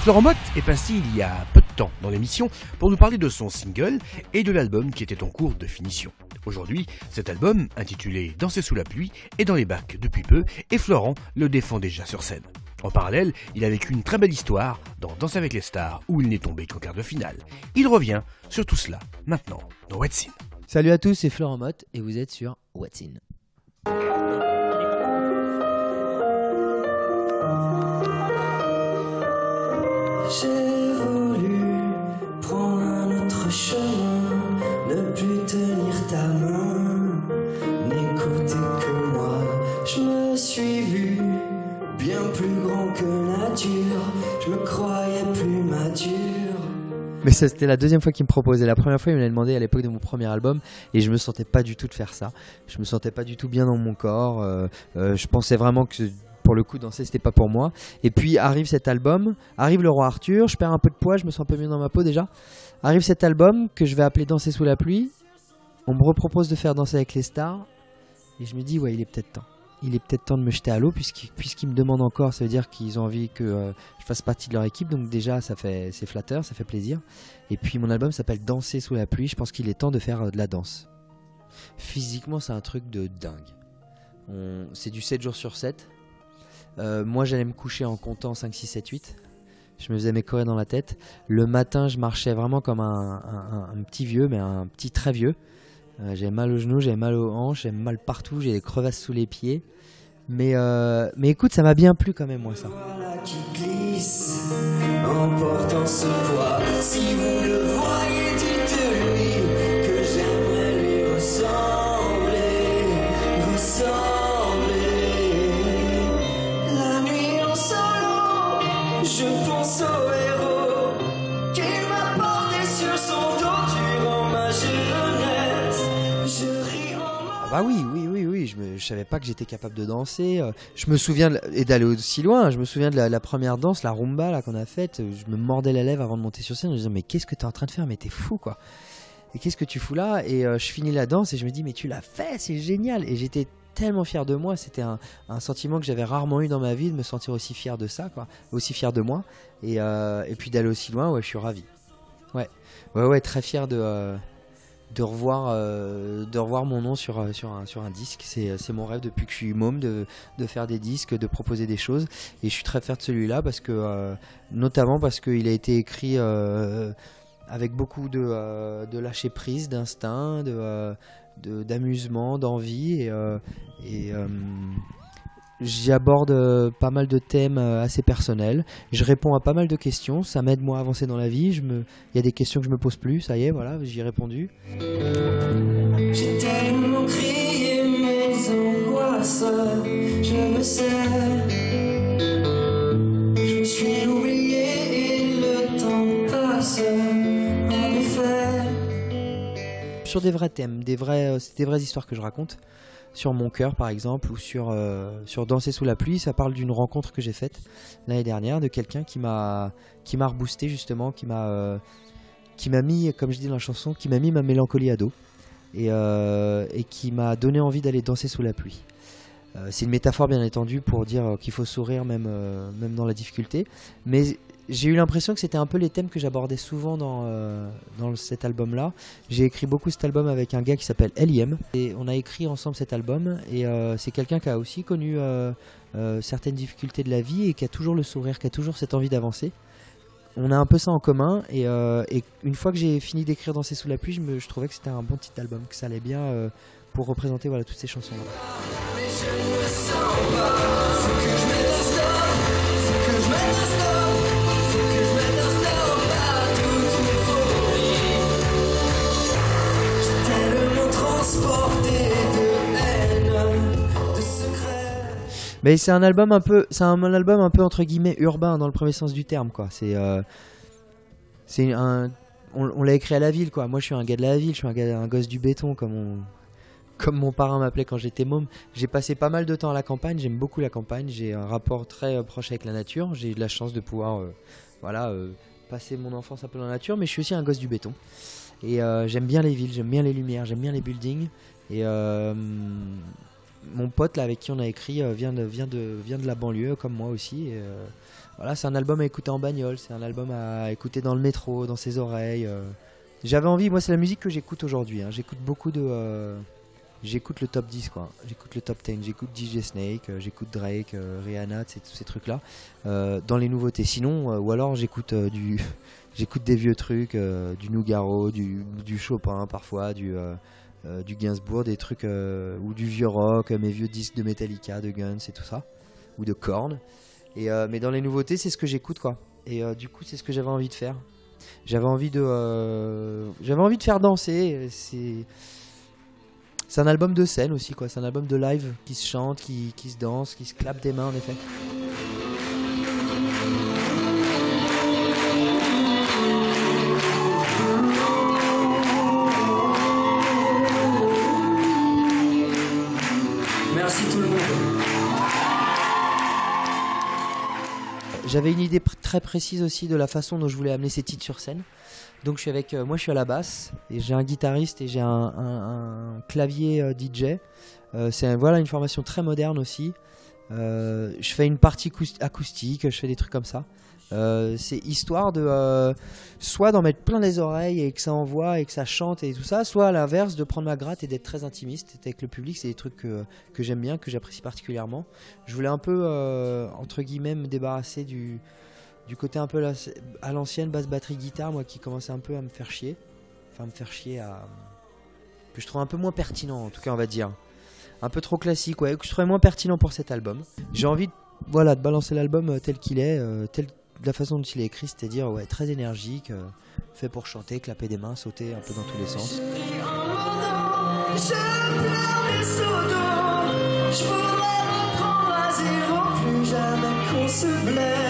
Florent Mott est passé il y a peu de temps dans l'émission pour nous parler de son single et de l'album qui était en cours de finition. Aujourd'hui, cet album, intitulé Danser sous la pluie, est dans les bacs depuis peu et Florent le défend déjà sur scène. En parallèle, il a vécu une très belle histoire dans Danse avec les stars où il n'est tombé qu'en quart de finale. Il revient sur tout cela maintenant dans What's In. Salut à tous, c'est Florent Mott et vous êtes sur What's In. J'ai voulu prendre un autre chemin, ne plus tenir ta main, n'écouter que moi. Je me suis vu bien plus grand que nature, je me croyais plus mature. Mais ça, c'était la deuxième fois qu'il me proposait. La première fois, il me l'a demandé à l'époque de mon premier album et je me sentais pas du tout de faire ça. Je me sentais pas du tout bien dans mon corps. Je pensais vraiment que pour le coup, danser, c'était pas pour moi. Et puis arrive cet album, arrive Le Roi Arthur, je perds un peu de poids, je me sens un peu mieux dans ma peau déjà. Arrive cet album que je vais appeler Danser sous la pluie. On me repropose de faire Danser avec les stars et je me dis ouais, il est peut-être temps. Il est peut-être temps de me jeter à l'eau puisqu'ils me demandent encore, ça veut dire qu'ils ont envie que je fasse partie de leur équipe. Donc déjà, c'est flatteur, ça fait plaisir. Et puis mon album s'appelle Danser sous la pluie. Je pense qu'il est temps de faire de la danse. Physiquement, c'est un truc de dingue. C'est du 7 jours sur 7. Moi, j'allais me coucher en comptant 5, 6, 7, 8. Je me faisais mes chorés dans la tête. Le matin, je marchais vraiment comme un petit vieux, mais un petit très vieux. J'avais mal aux genoux, j'avais mal aux hanches, j'avais mal partout, j'ai des crevasses sous les pieds. Mais écoute, ça m'a bien plu quand même, moi, ça. Voilà qui glisse en portant ce poids. Si vous le voyez, dites-lui que j'aimerais lui ressembler. La nuit en solo, je pense au héros qui m'a porté sur son dos durant ma jeunesse. Je ris en ma... Bah oui, je savais pas que j'étais capable de danser. Je me souviens, et d'aller aussi loin, je me souviens de la première danse, la rumba là qu'on a faite. Je me mordais la lèvre avant de monter sur scène en me disant mais qu'est-ce que t'es en train de faire, mais t'es fou quoi. Et qu'est-ce que tu fous là? Et je finis la danse et je me dis mais tu l'as fait, c'est génial. Et j'étais tellement fier de moi, c'était un sentiment que j'avais rarement eu dans ma vie, de me sentir aussi fier de ça quoi, aussi fier de moi. Et puis d'aller aussi loin, ouais, je suis ravi. Ouais, très fier de revoir mon nom sur un disque. C'est mon rêve depuis que je suis môme de faire des disques, de proposer des choses, et je suis très fier de celui-là parce que notamment parce qu'il a été écrit avec beaucoup de lâcher prise, d'instinct, d'amusement, d'envie, et j'y aborde pas mal de thèmes assez personnels. Je réponds à pas mal de questions. Ça m'aide moi à avancer dans la vie. Il y a des questions que je me pose plus. Ça y est, voilà, j'y ai répondu. J'ai tellement crié mes angoisses, je me sais. Je me suis oublié et le temps passe, en effet. Sur des vrais thèmes, c'est des vraies histoires que je raconte. Sur mon cœur par exemple, ou sur Danser sous la pluie, ça parle d'une rencontre que j'ai faite l'année dernière de quelqu'un qui m'a reboosté justement, qui m'a mis, comme je dis dans la chanson, qui m'a mis ma mélancolie à dos et qui m'a donné envie d'aller danser sous la pluie. C'est une métaphore bien entendu pour dire qu'il faut sourire même dans la difficulté, mais j'ai eu l'impression que c'était un peu les thèmes que j'abordais souvent dans cet album-là. J'ai écrit beaucoup cet album avec un gars qui s'appelle L.I.M. Et on a écrit ensemble cet album. Et c'est quelqu'un qui a aussi connu certaines difficultés de la vie et qui a toujours le sourire, qui a toujours cette envie d'avancer. On a un peu ça en commun. Et une fois que j'ai fini d'écrire Danser sous la pluie, je trouvais que c'était un bon petit album, que ça allait bien pour représenter voilà, toutes ces chansons-là. Mais je ne me sens pas. Faut que je mette un stop. Faut que je mette un stop. Faut que je mette un stop à toutes mes folies. J'ai tellement transporté de haine, de secrets. Mais c'est un album un peu entre guillemets urbain dans le premier sens du terme, quoi. On l'a écrit à la ville, quoi. Moi, je suis un gars de la ville, je suis un gosse du béton, comme mon parrain m'appelait quand j'étais môme. J'ai passé pas mal de temps à la campagne, j'aime beaucoup la campagne, j'ai un rapport très proche avec la nature, j'ai eu de la chance de pouvoir passer mon enfance un peu dans la nature, mais je suis aussi un gosse du béton. Et j'aime bien les villes, j'aime bien les lumières, j'aime bien les buildings. Et mon pote là avec qui on a écrit vient de la banlieue comme moi aussi. Et, voilà, c'est un album à écouter en bagnole, c'est un album à écouter dans le métro, dans ses oreilles. J'avais envie, moi c'est la musique que j'écoute aujourd'hui. Hein. J'écoute beaucoup de, j'écoute le top 10 quoi. J'écoute le top 10, j'écoute DJ Snake, j'écoute Drake, Rihanna, tous ces trucs là. Dans les nouveautés. Sinon, ou alors j'écoute j'écoute des vieux trucs, du Nougaro, du Chopin parfois, du Gainsbourg, des trucs ou du vieux rock, mes vieux disques de Metallica, de Guns et tout ça, ou de Korn. Et mais dans les nouveautés, c'est ce que j'écoute quoi. Et du coup, c'est ce que j'avais envie de faire. J'avais envie de faire danser. C'est un album de scène aussi quoi. C'est un album de live qui se chante, qui se danse, qui se clappe des mains en effet. Merci tout le monde. J'avais une idée très précise aussi de la façon dont je voulais amener ces titres sur scène. Donc je suis avec, moi je suis à la basse et j'ai un guitariste et j'ai un clavier DJ. C'est voilà une formation très moderne aussi. Je fais une partie acoustique, je fais des trucs comme ça. C'est histoire de soit d'en mettre plein les oreilles et que ça envoie et que ça chante et tout ça, soit à l'inverse de prendre ma gratte et d'être très intimiste avec le public. C'est des trucs que j'aime bien, que j'apprécie particulièrement. Je voulais un peu entre guillemets me débarrasser du côté un peu à l'ancienne basse batterie guitare, moi qui commençait un peu à me faire chier, que je trouve un peu moins pertinent en tout cas on va dire, un peu trop classique, ouais, que je trouvais moins pertinent pour cet album. J'ai envie de balancer l'album tel qu'il est, de la façon dont il est écrit, c'est-à-dire ouais, très énergique, fait pour chanter, clapper des mains, sauter un peu dans tous les sens. Je pleure les seaux d'eau. Je voudrais reprendre à zéro, plus jamais qu'on se blesse.